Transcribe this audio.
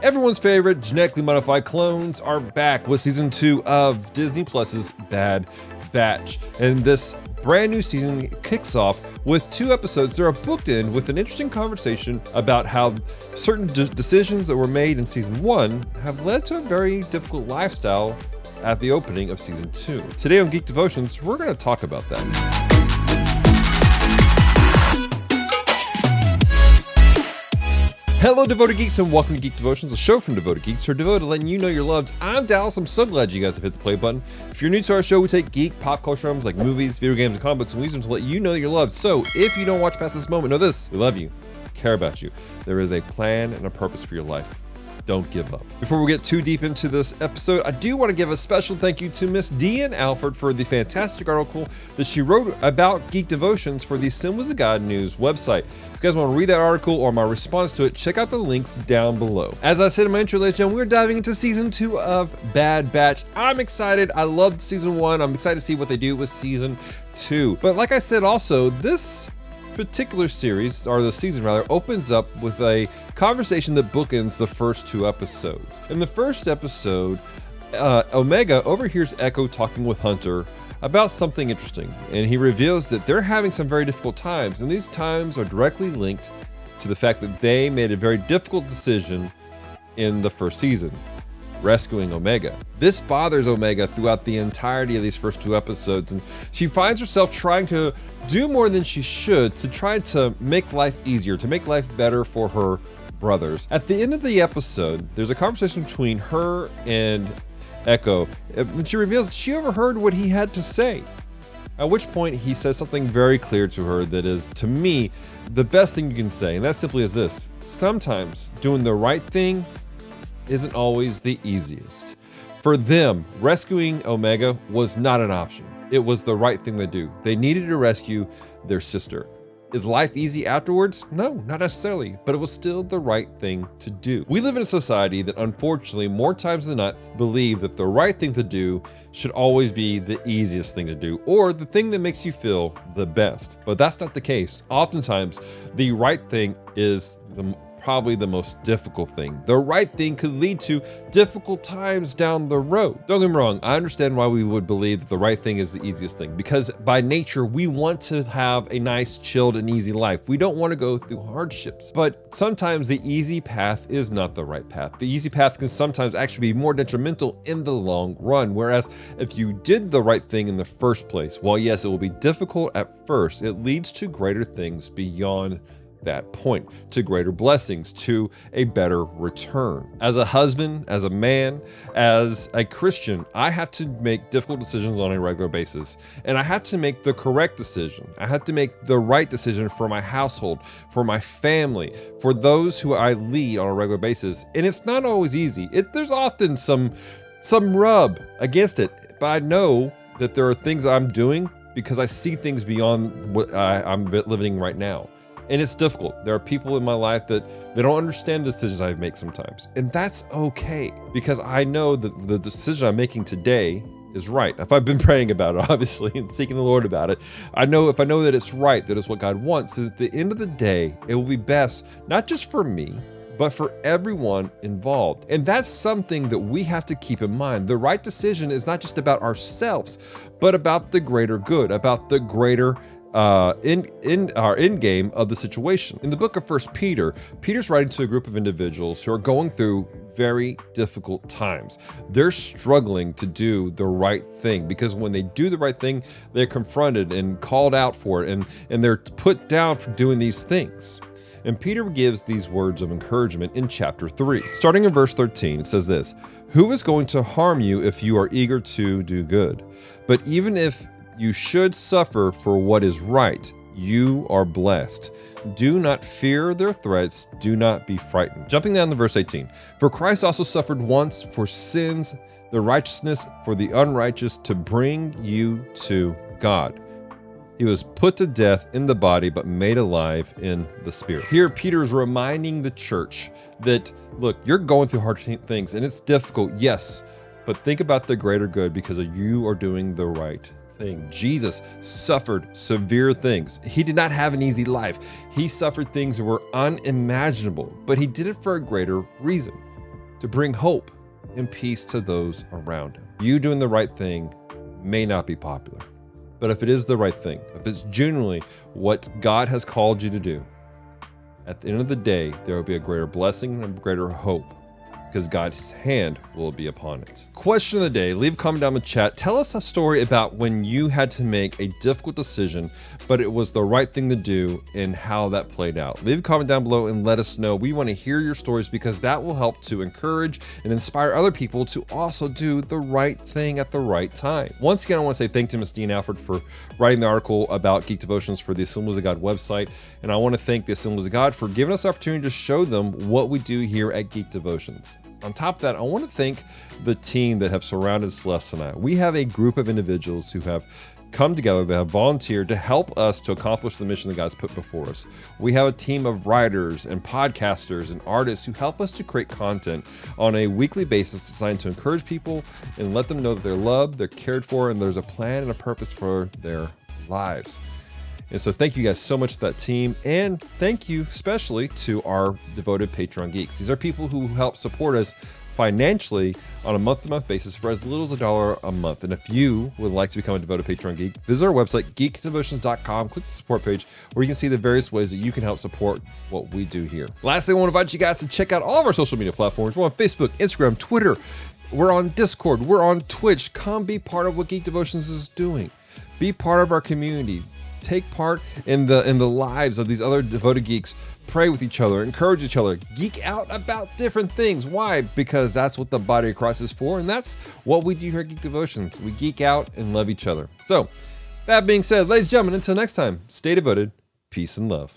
Everyone's favorite genetically modified clones are back with season 2 of Disney Plus's Bad Batch. And this brand new season kicks off with 2 episodes that are booked in with an interesting conversation about how certain decisions that were made in season 1 have led to a very difficult lifestyle at the opening of season 2. Today on Geek Devotions, we're going to talk about that. Hello, Devoted Geeks, and welcome to Geek Devotions, a show from Devoted Geeks who are devoted to letting you know you're loved. I'm Dallas. I'm so glad you guys have hit the play button. If you're new to our show, we take geek, pop culture items like movies, video games, and comic books, and we use them to let you know you're loved. So if you don't watch past this moment, know this: we love you, care about you. There is a plan and a purpose for your life. Don't give up. Before we get too deep into this episode, I do want to give a special thank you to Miss Deanne Alford for the fantastic article that she wrote about Geek Devotions for the Sin Was a God News website. If you guys want to read that article or my response to it, check out the links down below. As I said in my intro, ladies and gentlemen, we're diving into season 2 of Bad Batch. I'm excited. I loved season 1. I'm excited to see what they do with season 2. But like I said, also, this particular series, or the season rather, opens up with a conversation that bookends the first 2 episodes. In the first episode, Omega overhears Echo talking with Hunter about something interesting, and he reveals that they're having some very difficult times, and these times are directly linked to the fact that they made a very difficult decision in the first season, rescuing Omega. This bothers Omega throughout the entirety of these first 2 episodes, and she finds herself trying to do more than she should to try to make life easier, to make life better for her brothers. At the end of the episode, there's a conversation between her and Echo, and she reveals she overheard what he had to say. At which point he says something very clear to her that is, to me, the best thing you can say, and that simply is this: sometimes doing the right thing isn't always the easiest. For them, rescuing Omega was not an option. It was the right thing to do. They needed to rescue their sister. Is life easy afterwards? No, not necessarily, but it was still the right thing to do. We live in a society that unfortunately more times than not believe that the right thing to do should always be the easiest thing to do, or the thing that makes you feel the best. But that's not the case. Oftentimes, the right thing is probably the most difficult thing. The right thing could lead to difficult times down the road. Don't get me wrong, I understand why we would believe that the right thing is the easiest thing, because by nature, we want to have a nice, chilled, and easy life. We don't want to go through hardships. But sometimes the easy path is not the right path. The easy path can sometimes actually be more detrimental in the long run, whereas if you did the right thing in the first place, while yes, it will be difficult at first, it leads to greater things beyond that point, to greater blessings, to a better return. As a husband, as a man, as a Christian, I have to make difficult decisions on a regular basis, and I have to make the correct decision. I have to make the right decision for my household, for my family, for those who I lead on a regular basis. And it's not always easy. There's often some rub against it, but I know that there are things I'm doing because I see things beyond what I'm living right now. And it's difficult. There are people in my life that they don't understand the decisions I make sometimes. And that's okay, because I know that the decision I'm making today is right. If I've been praying about it, obviously, and seeking the Lord about it, I know if I know that it's right, that it's what God wants, that at the end of the day, it will be best, not just for me, but for everyone involved. And that's something that we have to keep in mind. The right decision is not just about ourselves, but about the greater good, about the greater in our end game of the situation. In the book of 1 Peter, Peter's writing to a group of individuals who are going through very difficult times. They're struggling to do the right thing, because when they do the right thing, they're confronted and called out for it, and they're put down for doing these things. And Peter gives these words of encouragement in chapter 3. Starting in verse 13, it says this: "Who is going to harm you if you are eager to do good? But even if you should suffer for what is right, you are blessed. Do not fear their threats. Do not be frightened." Jumping down to verse 18. "For Christ also suffered once for sins, the righteousness for the unrighteous, to bring you to God. He was put to death in the body, but made alive in the spirit." Here, Peter is reminding the church that, look, you're going through hard things, and it's difficult, yes, but think about the greater good, because you are doing the right thing. Jesus suffered severe things. He did not have an easy life. He suffered things that were unimaginable, but he did it for a greater reason. to bring hope and peace to those around him. You doing the right thing may not be popular, but if it is the right thing, if it's genuinely what God has called you to do, at the end of the day, there will be a greater blessing and a greater hope, because God's hand will be upon it. Question of the day, leave a comment down in the chat. Tell us a story about when you had to make a difficult decision, but it was the right thing to do and how that played out. Leave a comment down below and let us know. We want to hear your stories because that will help to encourage and inspire other people to also do the right thing at the right time. Once again, I want to say thank you to Ms. Dean Alford for writing the article about Geek Devotions for the Assemblies of God website. And I want to thank the Assemblies of God for giving us the opportunity to show them what we do here at Geek Devotions. On top of that, I want to thank the team that have surrounded Celeste and I. We have a group of individuals who have come together, that have volunteered to help us to accomplish the mission that God's put before us. We have a team of writers and podcasters and artists who help us to create content on a weekly basis designed to encourage people and let them know that they're loved, they're cared for, and there's a plan and a purpose for their lives. And so thank you guys so much to that team, and thank you especially to our devoted Patreon geeks. These are people who help support us financially on a month-to-month basis for as little as $1 a month. And if you would like to become a devoted Patreon geek, visit our website, geekdevotions.com, click the support page where you can see the various ways that you can help support what we do here. Lastly, I want to invite you guys to check out all of our social media platforms. We're on Facebook, Instagram, Twitter. We're on Discord. We're on Twitch. Come be part of what Geek Devotions is doing. Be part of our community. Take part in the lives of these other devoted geeks. Pray with each other, encourage each other, geek out about different things. Why? Because that's what the body of Christ is for, and that's what we do here at Geek Devotions. We geek out and love each other. So, that being said, ladies and gentlemen, until next time, stay devoted, peace and love.